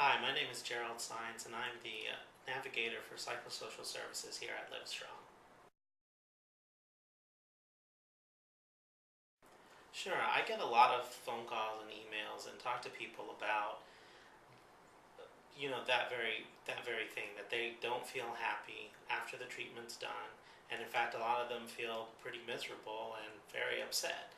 Hi, my name is Gerald Sines, and I'm the navigator for psychosocial services here at LiveStrong. Sure, I get a lot of phone calls and emails and talk to people about, that very thing, that they don't feel happy after the treatment's done, and in fact, a lot of them feel pretty miserable and very upset.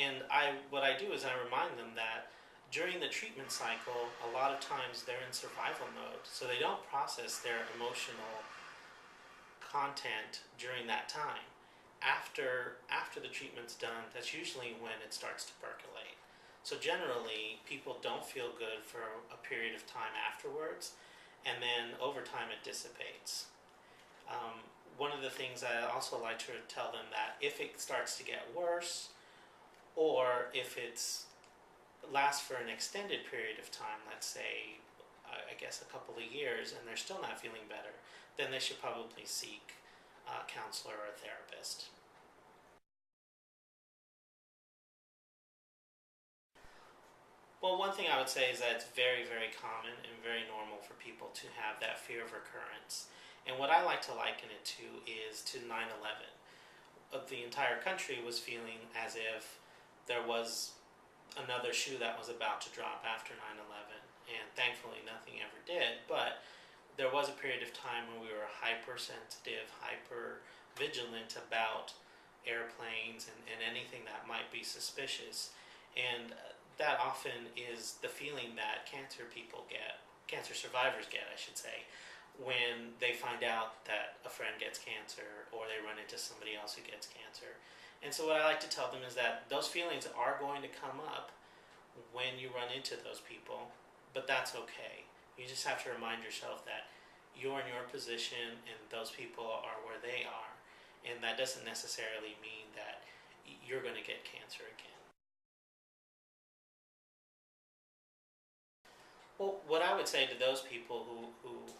And what I do is I remind them that during the treatment cycle, a lot of times they're in survival mode, so they don't process their emotional content during that time. After the treatment's done, that's usually when it starts to percolate. So generally, people don't feel good for a period of time afterwards, and then over time it dissipates. One of the things I also like to tell them that if it starts to get worse, or if it's lasts for an extended period of time, let's say, I guess a couple of years, and they're still not feeling better, then they should probably seek a counselor or a therapist. Well, one thing I would say is that it's very, very common and very normal for people to have that fear of recurrence. And what I like to liken it to is to 9/11. The entire country was feeling as if there was another shoe that was about to drop after 9/11, and thankfully nothing ever did, but there was a period of time when we were hypersensitive, hyper vigilant about airplanes and anything that might be suspicious. And that often is the feeling that cancer survivors get, I should say, when they find out that a friend gets cancer or they run into somebody else who gets cancer. And so what I like to tell them is that those feelings are going to come up when you run into those people, but that's okay. You just have to remind yourself that you're in your position and those people are where they are, and that doesn't necessarily mean that you're going to get cancer again. Well, what I would say to those people who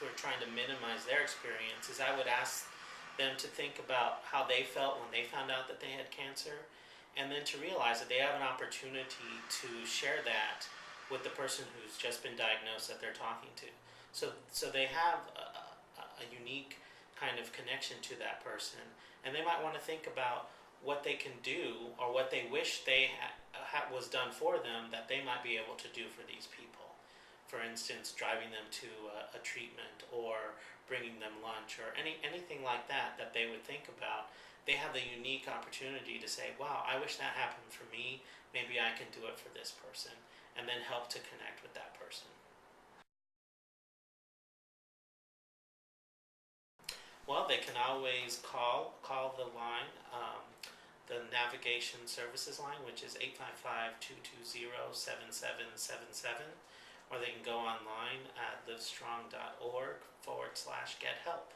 are trying to minimize their experience is I would ask them to think about how they felt when they found out that they had cancer, and then to realize that they have an opportunity to share that with the person who's just been diagnosed that they're talking to. So they have a unique kind of connection to that person, and they might want to think about what they can do or what they wish was done for them that they might be able to do for these people. For instance, driving them to a treatment or bringing them lunch or anything like that they would think about. They have the unique opportunity to say, wow, I wish that happened for me. Maybe I can do it for this person, and then help to connect with that person. Well, they can always call the line, the navigation services line, which is 855-220-7777, or they can go online at livestrong.org/get help.